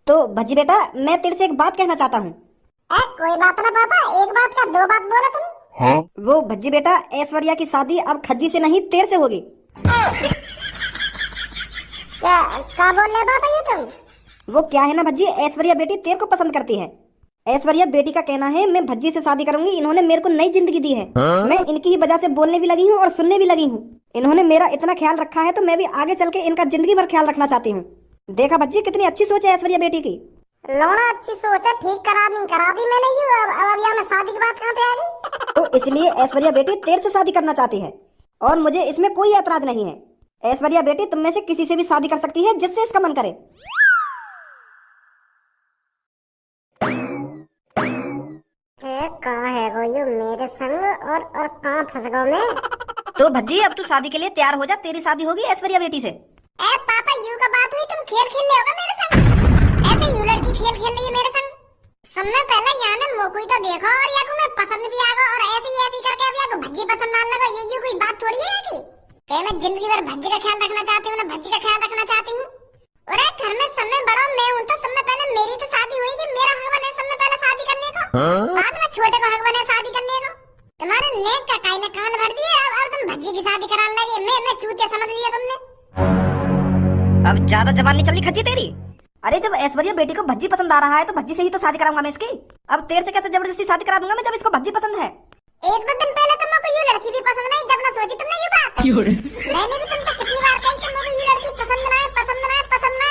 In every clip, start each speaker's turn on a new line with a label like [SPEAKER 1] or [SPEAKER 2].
[SPEAKER 1] तो भज्जी बेटा, मैं तेरे से एक बात कहना चाहता हूँ।
[SPEAKER 2] कोई बात ना पापा, एक बात का दो बात बोला तुम।
[SPEAKER 3] हाँ?
[SPEAKER 1] वो भज्जी बेटा, ऐश्वर्या की शादी अब खज्जी से नहीं तेरे से होगी।
[SPEAKER 2] क्या बोल रहे पापा ये तुम?
[SPEAKER 1] वो क्या है ना भज्जी, ऐश्वर्या बेटी तेरे को पसंद करती है। ऐश्वर्या बेटी का कहना है मैं भज्जी से शादी करूंगी, इन्होंने मेरे को नई जिंदगी दी है। मैं इनकी ही वजह से बोलने भी लगी हूँ और सुनने भी लगी हूँ। इन्होंने मेरा इतना ख्याल रखा है तो मैं भी आगे चल के इनका जिंदगी भर ख्याल रखना चाहती हूँ। देखा भज्जी, कितनी अच्छी सोच है ऐश्वर्या बेटी की।
[SPEAKER 2] लोना अच्छी सोच है, ठीक करा दी मैंने ही। अब यहाँ में शादी की बात कहाँ पे आ गई?
[SPEAKER 1] तो इसलिए ऐश्वर्या बेटी तेरे से शादी करना चाहती है और मुझे इसमें कोई ऐतराज नहीं है। ऐश्वर्या बेटी तुम में से किसी से भी शादी कर सकती है जिससे इसका मन करे।
[SPEAKER 2] कहाँ है वो यू मेरे संग और कहाँ फंस गया मैं?
[SPEAKER 1] तो भज्जी अब तू शादी के लिए तैयार हो जा, तेरी शादी होगी ऐश्वर्या बेटी से।
[SPEAKER 2] पापा यू का बात हुई, तुम खेल खेल ले होगा मेरे संग? ऐसे यू लड़की खेल खेल रही है मेरे संग। समय पहले यहाँ ने मोको तो देखो और या को मैं पसंद भी आ गया और ऐसी करके अब या को भज्जी पसंद ना लगा। ये कोई बात थोड़ी है कि मैं जिंदगी भर भज्जी का ख्याल रखना चाहती हूँ ना भज्जी का ख्याल रखना चाहती हूँ। और घर में समय बड़ा मैं हूँ तो समय पहले मेरी तो शादी हुई कि मेरा हक बने समय पहले शादी करने को। बाद में छोटे को हक बने शादी करने को। तुम्हारे नेक का काई ने कान भर दिए। अब तुम भज्जी की शादी कराने लगे। मैं चूतिया समझ लिया तुमने।
[SPEAKER 1] अब ज्यादा जवान नहीं चल रही खज्जी तेरी। अरे जब ऐश्वर्या बेटी को भज्जी पसंद आ रहा है तो भज्जी से ही तो शादी कराऊंगा मैं इसकी। अब तेरे से कैसे जबरदस्ती शादी करा दूंगा मैं जब इसको भज्जी पसंद है।
[SPEAKER 2] एक दो दिन पहले तुम को ये लड़की भी पसंद नहीं, जब ना सोची तुमने ये बात। मैंने भी तुमसे कितनी बार कही कि मुझे ये लड़की पसंद ना है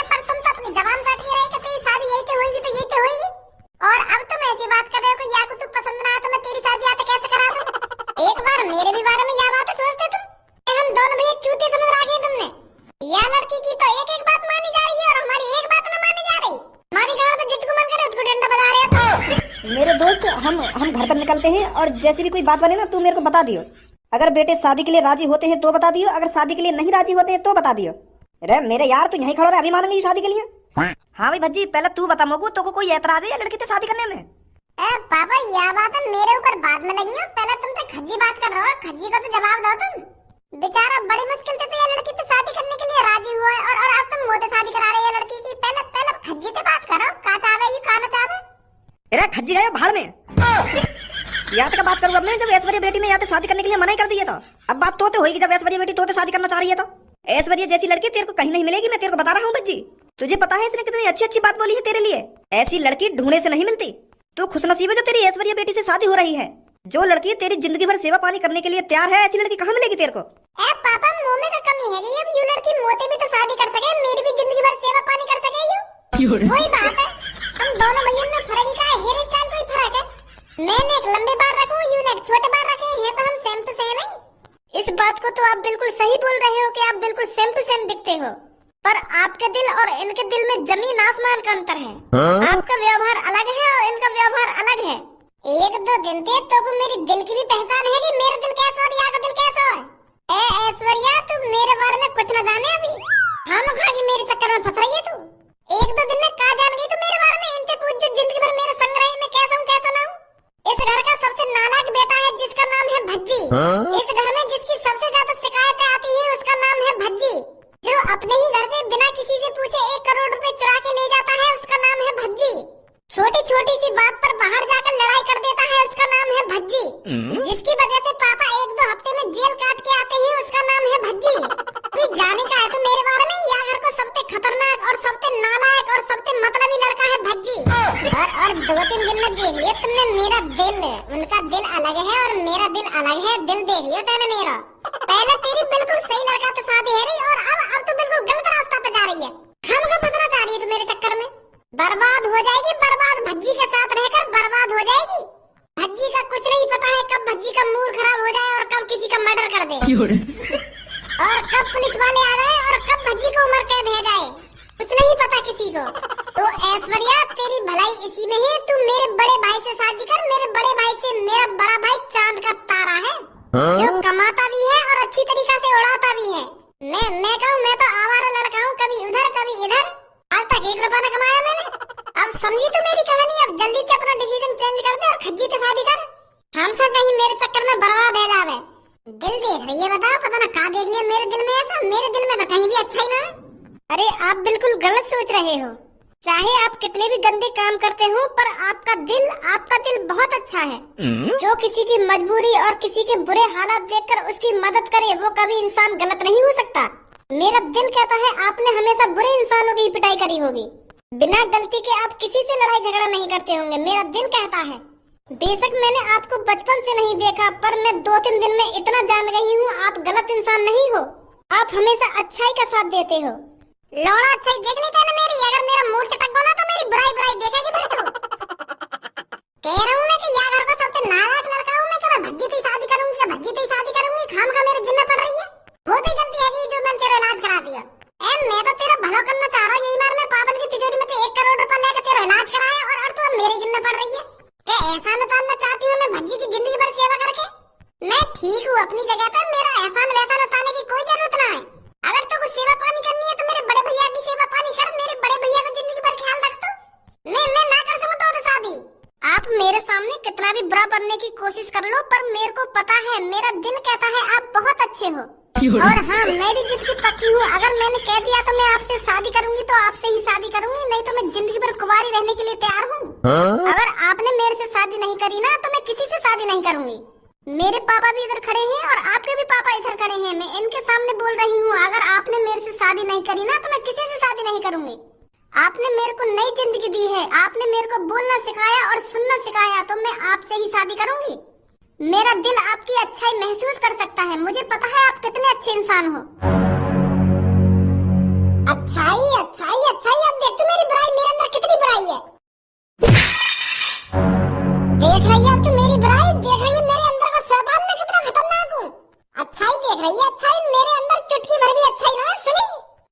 [SPEAKER 2] पर तुम तो अपनी जबान काट के रही कि तेरी शादी यही तो होगी तो यही तो होगी। और अब तुम ऐसी बात कर रहे हो कि या को तू पसंद ना है तो मैं तेरी शादी आते कैसे करा दूं? एक बार मेरे भी बारे में यह बात सोचते तुम। हम दोनों भैया चूते समझ रखे तुमने। यह लड़की की तो एक बात मानी जा रही है और हमारी एक बात ना मानी जा रही। हमारी गांव पे जिसको मन करे उसको डंडा बजा रहे हो।
[SPEAKER 1] मेरे दोस्त, हम घर पर निकलते हैं और जैसे भी कोई बात बने ना तू मेरे को बता दियो। अगर बेटे शादी के लिए राजी होते हैं तो बता दियो, अगर शादी के लिए नहीं राजी होते हैं तो बता दियो। अरे मेरे यार, तू यहीं खड़ा रहे, अभी मानेंगे शादी के लिए। हाँ भाई भज्जी, पहले तू बता मोगू, तो को कोई ऐतराज है या लड़की से शादी करने में?
[SPEAKER 2] पापा यह बात है मेरे ऊपर बाद में लगी हो। पहले तुम तो खज्जी बात कर रहे हो, खज्जी को तो जवाब दो तुम। बेचारा बड़ी मुश्किल से तो ये लड़की से शादी करने के लिए राजी हुआ है और अब तुम मोटे शादी करा रहे हो लड़की की। पहले खज्जी से बात करो, का चाहे ये खाना चाहे।
[SPEAKER 1] अरे खज्जी गए भाड़ में। या तक बात करूँ अब मैं, जब ऐश्वर्या बेटी ने यहाँ शादी करने के लिए मना ही कर दिया तो अब बात तो होगी। जब ऐश्वर्या बेटी तो शादी करना चाह रही है तो ऐश्वर्या जैसी लड़की तेरे को कहीं नहीं मिलेगी, मैं तेरे को बता रहा हूँ भज्जी। तुझे पता है इसने कितनी अच्छी बात बोली है तेरे लिए। ऐसी लड़की ढूंढने से नहीं मिलती। तू खुशनसीब है जो तेरी ऐश्वर्या बेटी से शादी हो रही है। जो लड़की तेरी जिंदगी भर सेवा पानी करने के लिए तैयार है, ऐसी लड़की कहाँ मिलेगी तेरे को?
[SPEAKER 2] पापा मुंह में का कमी है कि अब ये लड़की मोटे भी तो शादी कर सके, मेरी भी जिंदगी भर सेवा पानी कर सके। वही बात है, हम दोनों भैया में फर्क ही का है, हेयर स्टाइल कोई फर्क है। मैंने एक लंबे बाल रखूं, यू ने एक छोटे बाल रखे हैं, तो हम सेम टू सेम है। इस बात को तो आप बिल्कुल सही बोल रहे हो कि आप बिल्कुल सेम टू सेम दिखते हो, पर आपके दिल और इनके दिल में जमीन आसमान का अंतर है। आपका व्यवहार अलग है और इनका व्यवहार अलग है। एक दो दिन थे तो मेरी दिल की भी पहचान है कि मेरा दिल कैसा और यहाँ का दिल कैसा है। ऐश्वर्या, तू मेरे बारे में कुछ न जाने अभी। हम खागी मेरे चक्कर में फंस रही है तू। एक दो दिन में कहा जान गई तू मेरे बारे में। इनसे पूछ जो जिंदगी भर मेरे संग रही, मैं कैसा हूँ कैसा ना हूँ। इस घर का सबसे नालायक बेटा है जिसका नाम है भज्जी। इस घर में जिसकी सबसे ज्यादा शिकायतें आती है उसका नाम है भज्जी। जो अपने ही घर से बिना किसी से पूछे 1 करोड़ रुपए चुरा के ले जाता है उसका नाम है भज्जी। छोटी छोटी सी बात पर बाहर जाकर लड़ाई कर देता है उसका नाम है भज्जी। जिसकी वजह से पापा 1-2 हफ्ते में जेल काट के आते हैं उसका नाम है भज्जी। कोई जाने का है तो मेरे बारे में, या घर को सबसे खतरनाक और सबसे नालायक और सबसे मतलबी लड़का है भज्जी। और 2-3 दिन में देख लिया तुमने मेरा दिल। उनका दिल अलग है और मेरा दिल अलग है। दिल देख लिया तूने मेरा। पहले तेरी बिल्कुल सही लड़का तो शादी है रही और अब तो बिल्कुल गलत रास्ता पे जा रही है। हम फंसना चाह रही है तू मेरे चक्कर में। बर्बाद हो जाएगी, बर्बाद भज्जी के साथ रहकर बर्बाद हो जाएगी। भज्जी का कुछ नहीं पता है कब भज्जी का मूड खराब हो जाए और कब किसी का मर्डर कर दे और कब पुलिस वाले आ जाए और कब भज्जी को उम्र कैद हो जाए, कुछ नहीं पता किसी को। तो ऐश्वर्या, तेरी भलाई इसी में है, तू मेरे बड़े भाई से शादी कर। मेरे बड़े भाई से मेरा बड़ा भाई चांद का तारा है, जो कमाता भी है और अच्छी तरीका से उड़ाता भी है। मैं कहूँ मैं तो आवारा लड़का हूँ, कभी उधर कभी इधर। आज तक 1 रुपया न कमाया मैंने। अब समझी तो मेरी कहानी। अब जल्दी से अपना डिसीजन चेंज कर दे और खज्जी से शादी कर। हम सब कहीं मेरे चक्कर में बर्बाद हो जावे। दिल देख रही है, बताओ पता ना कहाँ देख लिया मेरे दिल में ऐसा। मेरे दिल में तो कहीं भी अच्छा ही ना है। अरे आप बिल्कुल गलत सोच रहे हो। चाहे आप कितने भी गंदे काम करते हो, पर आपका दिल बहुत अच्छा है। जो किसी की मजबूरी और किसी के बुरे हालात देखकर उसकी मदद करे, वो कभी इंसान गलत नहीं हो सकता। मेरा दिल कहता है आपने हमेशा बुरे इंसानों की पिटाई करी होगी। बिना गलती के आप किसी से लड़ाई झगड़ा नहीं करते होंगे, मेरा दिल कहता है। बेशक मैंने आपको बचपन से नहीं देखा, पर मैं 2-3 दिन में इतना जान गई हूँ, आप गलत इंसान नहीं हो। आप हमेशा अच्छाई का साथ देते हो। लौड़ा अच्छाई देख लेते हैं ना मेरी। अगर मेरा मूड से टक गया तो मेरी बुराई देखेगी फिर तो। कह रहा हूँ मैं कि यार घर का सबसे नालायक लड़का हूँ मैं। कब भज्जी से शादी करूंगी, कब भज्जी से शादी करूंगी, खामखा मेरे जिम्मे पड़ रही है। बहुत ही गलती है कि जो मैंने तेरा इलाज करा दिया। मैं तो तेरा भला करना चाह रहा हूँ। यही बार मैं पागल की तिजोरी में 1 करोड़ रुपए लेकर तेरा इलाज कराया और तू अब मेरे जिम्मे पड़ रही है। क्या एहसान उतारना चाहती हूँ मैं भज्जी की जिंदगी भर सेवा करके? मैं ठीक हूँ अपनी जगह पर, मेरा एहसान वैसा उतारने की कोई जरूरत ना है। अगर तो कुछ सेवा पानी करनी है तो मेरे बड़े भैया की सेवा पानी कर। मेरे बड़े भैया को जिंदगी भर ख्याल रख तू। मैं ना कर सकूं तो शादी। आप मेरे सामने कितना भी बुरा बनने की कोशिश कर लो, पर मेरे को पता है, मेरा दिल कहता है आप बहुत अच्छे हो। और हाँ, मैं भी जिद की पक्की हूँ। अगर मैंने कह दिया तो मैं आपसे शादी करूंगी तो आपसे ही शादी करूंगी, नहीं तो मैं जिंदगी भर कुंवारी रहने के लिए तैयार हूँ। अगर आपने मेरे से शादी नहीं करी ना तो मैं किसी से शादी नहीं करूंगी। मेरे पापा भी इधर खड़े हैं और आपके भी पापा इधर खड़े हैं। मैं इनके सामने बोल रही हूँ, अगर आपने मेरे से शादी नहीं करी ना तो मैं किसी से शादी नहीं करूंगी। आपने मेरे को नई जिंदगी दी है, आपने मेरे को बोलना सिखाया और सुनना सिखाया, तो मैं आपसे ही शादी करूंगी। मेरा दिल आपकी अच्छाई महसूस कर सकता है। मुझे पता है आप कितने अच्छे इंसान हो। अच्छाई अच्छाई अच्छाई, अब देख तू मेरी बुराई, मेरे अंदर कितनी बुराई है। देख रही है अब तू मेरी बुराई, देख रही है मेरे अंदर का शैतान में कितना खतरनाक हूँ। अच्छाई देख रही है, अच्छाई मेरे अंदर चुटकी भर भी अच्छाई ना सुनी।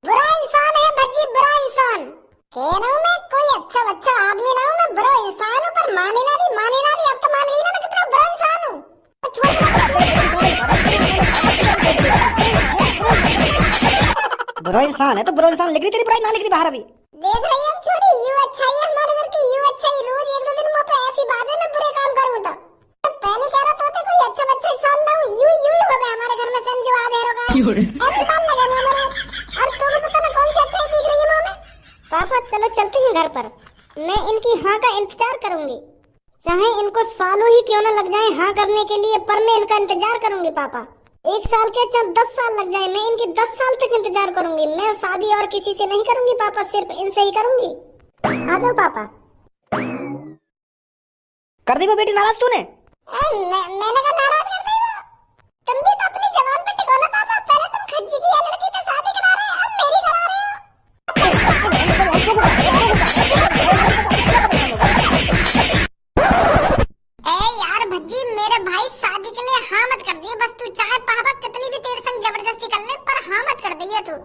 [SPEAKER 2] बुरा इंसान है भज्जी, बुरा इंसान। कह रहा हूँ मैं कोई अच्छा बच्चा आदमी ना हूँ, मैं बुरा इंसान हूँ। पर माने ना भी अब तो मान गई ना मैं कितना बुरा इंसान हूँ।
[SPEAKER 1] बुरा इंसान है तो बुरा इंसान लिख रही, तेरी बुराई ना लिख रही बाहर अभी।
[SPEAKER 2] देख रही है छोरी, यू अच्छाई है हमारे घर की, यू अच्छाई। रोज 1-2 दिन मुँह पे ऐसी बातें मैं बुरे काम करूँ तो पहले कह रहा था कोई अच्छा बच्चा इंसान ना हूँ। यू हो गया हमारे घर में समझो आ दे रहा ऐसे बाल लगा मुँह में। और तुम पता ना कौन सी अच्छाई दिख रही है मुँह में। पापा चलो चलते हैं घर पर, मैं इनकी हाँ का इंतजार करूंगी, चाहे इनको सालों ही क्यों ना लग जाए हाँ करने के लिए, पर मैं इनका इंतजार करूंगी। पापा 1 साल के चाहे 10 साल लग जाए, मैं इनकी 10 साल तक इंतजार करूंगी। मैं शादी और किसी से नहीं करूंगी पापा, सिर्फ इनसे ही करूंगी। आ जाओ पापा।
[SPEAKER 1] कर दी वो बेटी नाराज तूने?
[SPEAKER 2] मैंने कहा नाराज कर दी वो। तुम भी तो अपनी जबान पे टिको ना पापा। पहले तुम खज्जी की लड़की से शादी करा रहे हो, अब मेरी करा रहे हो। यार भज्जी मेरे भाई शादी के लिए हाँ मत कर दिए। बस तू चाहे पापा कितनी भी तेरे संग जबरदस्ती कर ले, पर हाँ मत कर दिए तू।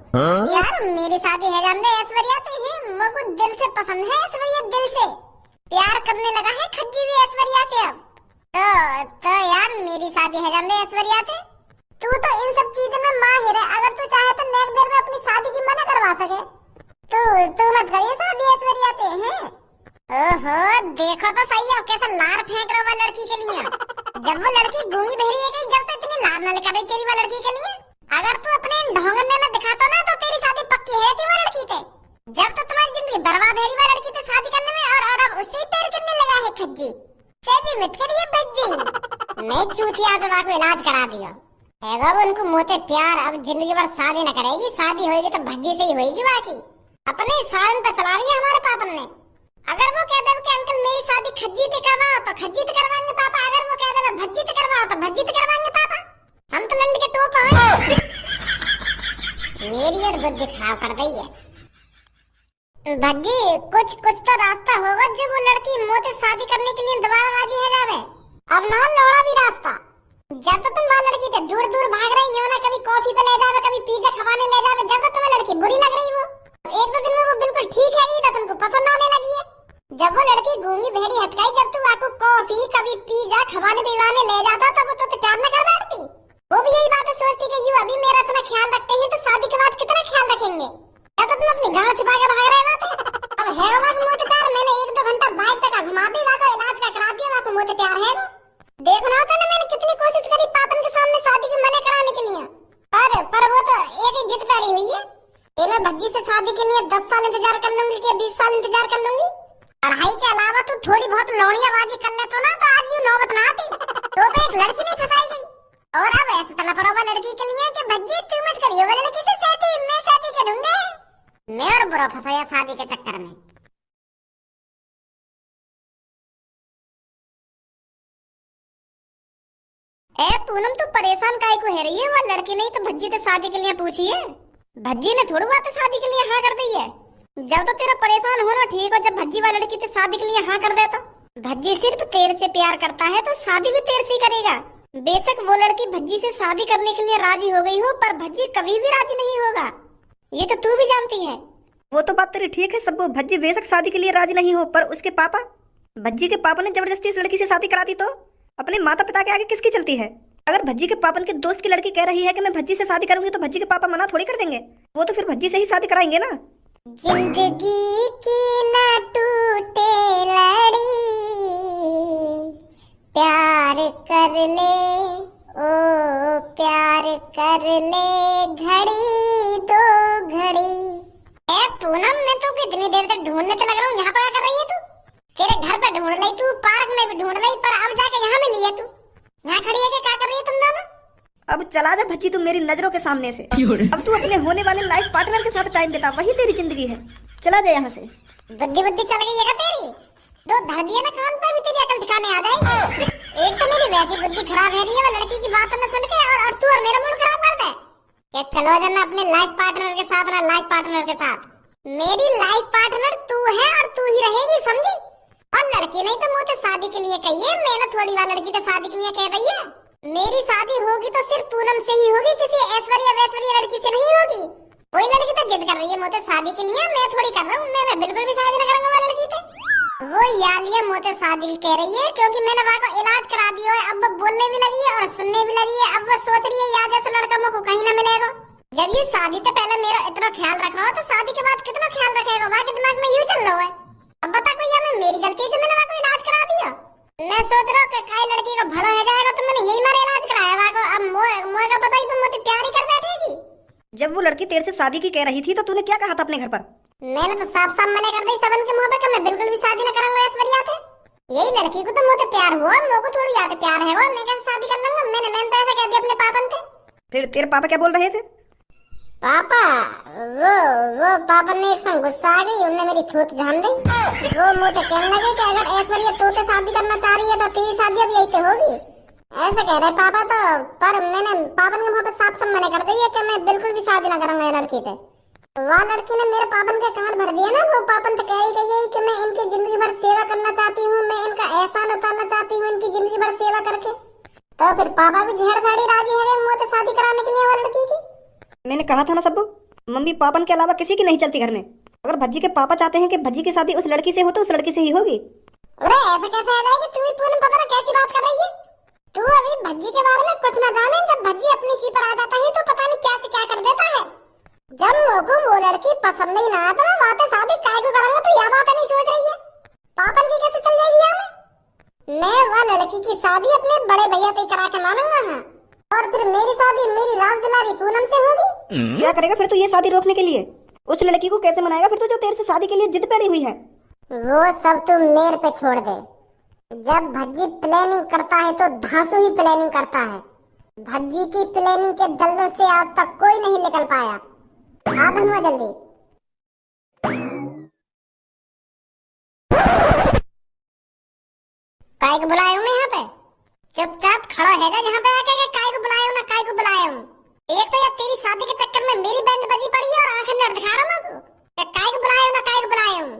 [SPEAKER 2] यार मेरी शादी है जानते ऐश्वर्या से ही, मुझको दिल से पसंद है ऐश्वर्या, दिल से प्यार करने लगा है खज्जी भी ऐश्वर्या से अब। तो यार मेरी शादी है जानते ऐश्वर्या से। तू तो इन सब चीजों में माहिर है। अगर तू चाहे तो नेक देर में अपनी शादी की मना करवा सके। तू मत करिए शादी ऐश्वर्या से हैं। ओहो देखो तो सही है कैसा लार फेंक रहा है लड़की के लिए। जब वो लड़की गूंगी बहरी है गई, जब तो इतनी लार न लगा रही तेरी वो लड़की के लिए। अगर तू अपने ढोंगने में दिखाता ना तो तेरी शादी पक्की है थी वो लड़की से। जब तो तुम्हारी जिंदगी बर्बाद है वो लड़की से शादी करने में, और अब उससे पैर करने लगा है खज्जी। शादी मत करिए भज्जी। मैं चूतिया दवा को इलाज करा दिया है वो उनको मोते प्यार। अब जिंदगी भर शादी न करेगी, शादी होगी तो भज्जी से ही होगी। बाकी अपने सालन पे चला रही है हमारे पापा ने। अगर वो कह दे कि अंकल मेरी शादी खज्जी से करवाओ तो खज्जी से करवाएंगे पापा। अगर वो कह दे भज्जी से करवाओ तो भज्जी से करवाएंगे पापा। हम तो लंड के टोप हैं। मेरी और बुद्धि खराब कर दी है भज्जी। कुछ तो रास्ता होगा जो वो लड़की मोते शादी करने के लिए दोबारा राजी है जावे। अब ना लोड़ा भी रास्ता। जब तो तुम वहाँ लड़की से दूर दूर भाग रही हो ना, कभी कॉफी पे ले जावे, कभी पिज्जा खवाने ले जावे, जब तो तुम्हें लड़की बुरी लग रही हो। 1-2 दिन में वो बिल्कुल ठीक है तो तुमको पसंद आने लगी है। जब वो लड़की गूंगी बहरी हटकाई, जब तू आपको कॉफी कभी पिज्जा खवाने पिवाने ले जाता तब वो तो प्यार न कर बैठती। वो भी यही बात सोचती कि यू अभी मेरा इतना ख्याल रखते हैं तो शादी के बाद कितना ख्याल रखेंगे। या तो तुम अपनी गाँव छुपा के भाग रहे थे। अब है वो मुझे प्यार। मैंने 1-2 घंटा बाइक पे का घुमा दी, इलाज का करा दिया, आपको मुझे प्यार है। देखो ना था ना मैंने कितनी कोशिश करी पापन के सामने शादी की मना कराने के लिए, पर वो तो एक ही जिद पड़ी हुई है। मैं भज्जी से शादी के लिए 10 साल इंतजार कर लूंगी कि 20 साल इंतजार कर लूंगी। पढ़ाई के अलावा तू थोड़ी बहुत लौड़ियाबाजी कर ले तो ना, तो आज यूं नौबत ना आती। तो पे एक लड़की नहीं फंसाई गई, और अब ऐसे तलपड़ा हुआ लड़की के लिए कि भज्जी तू मत करियो वो लड़की से शादी, मैं शादी करूंगा। मैं और बुरा फंसाया शादी के चक्कर में। ए पूनम तू परेशान काहे को है रही है? वो लड़की नहीं तो भज्जी से शादी के लिए पूछी है। भज्जी ने थोड़ी बात शादी के लिए हाँ कर दी है। जब तो तेरा परेशान होना ठीक हो, जब भज्जी वाला लड़की से शादी के लिए हाँ कर देता। भज्जी सिर्फ तेरे से प्यार करता है तो शादी भी तेरे से करेगा। बेशक वो लड़की भज्जी से शादी करने के लिए राजी हो गई हो, पर भज्जी कभी भी राजी नहीं होगा, ये तो तू भी जानती है।
[SPEAKER 1] वो तो बात तेरी ठीक है सबू, भज्जी बेशक शादी के लिए राजी नहीं हो, पर उसके पापा, भज्जी के पापा ने जबरदस्ती उस लड़की से शादी करा दी तो अपने माता पिता के आगे किसकी चलती है? अगर भज्जी के पापा के दोस्त की लड़की कह रही है कि मैं भज्जी से शादी करूंगी तो भज्जी के पापा मना थोड़ी कर देंगे, वो तो फिर भज्जी से ही शादी कराएंगे ना।
[SPEAKER 2] जिंदगी की ना टूटे लड़ी, प्यार कर ले ओ प्यार कर ले, घड़ी दो घड़ी। ए पूनम मैं तो कितनी देर तक ढूंढने तो लग रहा हूँ, यहाँ पर क्या कर रही है तू? तेरे घर पे ढूंढ ली तू, पार्क में भी ढूंढ ली, पर अब जाके यहाँ मिली है तू। यहाँ खड़ी है कि क्या कर रही है तुम दोनों?
[SPEAKER 1] अब चला जा भज्जी तू मेरी नजरों के सामने से। अब तू अपने होने वाले लाइफ पार्टनर के साथ टाइम बिता, वही तेरी जिंदगी है। चला जा यहाँ से।
[SPEAKER 2] बुद्धि बुद्धि चल गई है क्या तेरी? दो धर दिया ना कान पे भी तेरी अकल दिखाने आ जाएगी। एक तो मेरी वैसी बुद्धि खराब है रही है वो लड़की की बात न सुन के, और तू और मेरा मूड खराब कर दे। क्या चलो जाना अपने लाइफ पार्टनर के साथ ना, लाइफ पार्टनर के साथ। मेरी लाइफ पार्टनर तू है और तू ही रहेगी, समझी? और लड़की नहीं तो मुझे शादी के लिए कही है, मैंने थोड़ी वाली लड़की तो शादी के लिए कह रही है। मेरी शादी होगी तो सिर्फ पूनम से ही होगी, किसी ऐश्वर्या वैश्वर्या लड़की से नहीं होगी। कोई लड़की तो जिद कर रही है मुझे शादी के लिए, मैं थोड़ी कर रहा हूँ, मैं बिल्कुल भी शादी नहीं करूंगा वो लड़की से। वो यालिया मुझे शादी कह रही है क्योंकि मैंने वहाँ को इलाज करा दिया है, अब वो बोलने भी लगी है और सुनने भी लगी है। अब वो सोच रही है यार जैसे लड़का मुझको कहीं ना मिलेगा। जब ये शादी तो पहले मेरा इतना ख्याल रख रहा हो तो शादी के बाद कितना ख्याल रखेगा? वहाँ के दिमाग में यूं चल रहा है। अब बता कोई या मेरी गलती है जो मैंने वहाँ को इलाज करा दिया? मैं सोच रहा हूँ कि खाई लड़की का भला हो जाएगा तो मैंने यही मारे इलाज कराया वहाँ को। अब मोए का पता ही तुम मुझे प्यार ही कर बैठेगी।
[SPEAKER 1] जब वो लड़की तेरे से शादी की कह रही थी तो तूने क्या कहा था अपने घर पर?
[SPEAKER 2] मैंने तो साफ साफ मना कर दी सबन के मुंह पे कि मैं बिल्कुल भी शादी न करूंगा ऐश्वर्या से। यही लड़की को तो मुझे प्यार हुआ, मुझको थोड़ी याद प्यार है वो, मैं कैसे शादी कर लूंगा? मैंने तो ऐसा कह दिया अपने पापा से। फिर
[SPEAKER 1] तेरे पापा क्या बोल रहे थे?
[SPEAKER 2] पापा वो पापा ने एक संग गुस्सा आ गई, उन्होंने मेरी थूत झान दी। वो मुझे कहने लगे कि अगर ऐश्वर्या तू तो शादी करना चाह रही है तो तेरी शादी अब यही तो होगी, ऐसे कह रहे पापा। तो पर मैंने पापा के मुंह पे साफ साफ मना कर दी है कि मैं बिल्कुल भी शादी ना करूंगा लड़की से। वह लड़की ने मेरे पापन के कान भर दिया ना। वो पापन तो कह ही गई कि मैं इनकी जिंदगी भर सेवा करना चाहती हूँ, मैं इनका एहसान उतारना चाहती हूँ इनकी जिंदगी भर सेवा करके। तो फिर पापा भी झेड़ फाड़ी राजी है मुझे शादी कराने के लिए वो लड़की की।
[SPEAKER 1] मैंने कहा था ना सब्बू, मम्मी पापन के अलावा किसी की नहीं चलती घर में। अगर भज्जी के पापा चाहते हैं कि भज्जी की शादी उस लड़की से हो तो उस लड़की से ही होगी।
[SPEAKER 2] अरे ऐसा कैसे आ जाएगी? तू भी पूर्ण पता ना कैसी बात कर रही है? तू अभी भज्जी के बारे में कुछ ना जाने, जब भज्जी अपनी सी पर आ जाता है तो पता नहीं क्या से क्या कर देता है। जब मुझको वो लड़की पसंद ही ना आता मैं वहाँ शादी काय को करूंगा, तो यह बात नहीं सोच रही है? पापन की कैसे चल जाएगी यहाँ में? मैं वह लड़की की शादी अपने बड़े भैया पे करा के मानूंगा हाँ। और फिर मेरी शादी मेरी राज दुलारी पूनम से होगी।
[SPEAKER 1] क्या करेगा फिर तू ये शादी रोकने के लिए? उस लड़की को कैसे मनाएगा फिर तू जो तेरे से शादी के लिए जिद पड़ी हुई है?
[SPEAKER 2] वो सब तुम मेरे पे छोड़ दे। जब भज्जी प्लानिंग करता है तो धांसू ही प्लानिंग करता है। भज्जी की प्लानिंग के दलदल से आज तक कोई नहीं निकल पाया। आ बनवा जल्दी। काय को बुलाया हूँ मैं यहाँ पे? चुपचाप खड़ा है जहाँ पे आके काय को बुलाया हूँ ना काय को बुलाया हूँ? एक तो यार तेरी शादी के चक्कर में मेरी बैंड बजी पड़ी है और आंखें नर दिखा रहा हूँ। काय को बुलाया हूँ ना काय को बुलाया हूँ?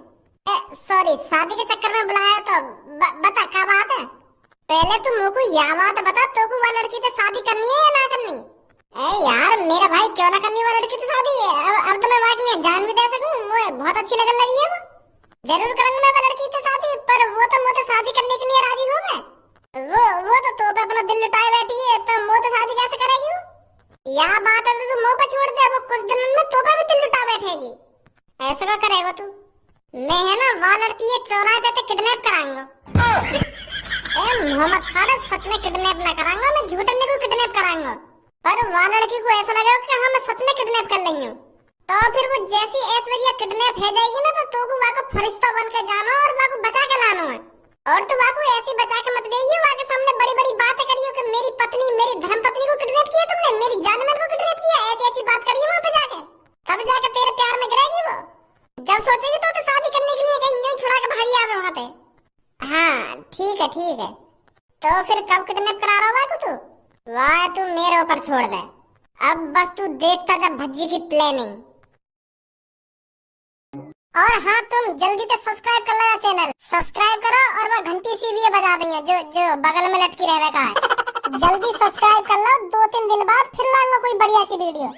[SPEAKER 2] सॉरी शादी के चक्कर में बुलाया तो बता क्या बात है? पहले तुम मुझको यह बात बता, तो को वो लड़की से शादी करनी है या ना करनी? यार मेरा भाई क्यों ना करनी वो लड़की से शादी है? अब तो मैं वाकई जान भी दे सकूं, मुझे बहुत अच्छी लगने लगी है वो। जरूर करूंगा मैं वो लड़की से शादी, पर वो तो मुझे शादी करने के लिए राजी हो गए। वो तो पे अपना दिल लुटाए बैठी है, तो मुझे शादी कैसे करेगी वो? यह बात है तो तू मुंह पे छोड़ दे, वो कुछ दिनों में तो पे भी दिल लुटा बैठेगी। ऐसा क्या करेगा तू? मैं है ना वो लड़की ये चौराहे पे किडनैप कराऊंगा। मोहम्मद खालिद सच में किडनैप ना कराऊंगा, मैं झूठने को किडनैप कराऊंगा। पर वो लड़की को ऐसा लगेगा कि हाँ मैं सच में किडनैप कर रही हूँ। तो फिर वो जैसी ऐश्वर्या किडनैप है जाएगी ना, तो तू को फरिश्ता बन के जाना और वाको बचा के लाना है। और तू वाको ऐसी बचा के मत गई वाके सामने बड़ी बड़ी बातें करियो कि मेरी पत्नी, मेरी धर्म पत्नी को किडनैप किया तुमने, मेरी जानवर को किडनैप किया, ऐसी ऐसी बात करियो वहां पे जाके, तब जाके तेरे प्यार में गिरेगी वो। जब सोचेगी तो शादी करने के लिए कहीं यूं छुड़ा के भागी आवे वहां पे। हाँ ठीक है ठीक है, तो फिर कब किडनैप करा रहा है तू? वाह तू मेरे ऊपर छोड़ दे, अब बस तू देखता जा भज्जी की प्लानिंग। और हाँ तुम जल्दी से सब्सक्राइब कर लेना चैनल, सब्सक्राइब करो और वो घंटी सी भी बजा देंगे जो जो बगल में लटकी रहने का है। जल्दी सब्सक्राइब कर लो, 2-3 दिन बाद फिर लाऊंगा कोई बढ़िया सी वीडियो।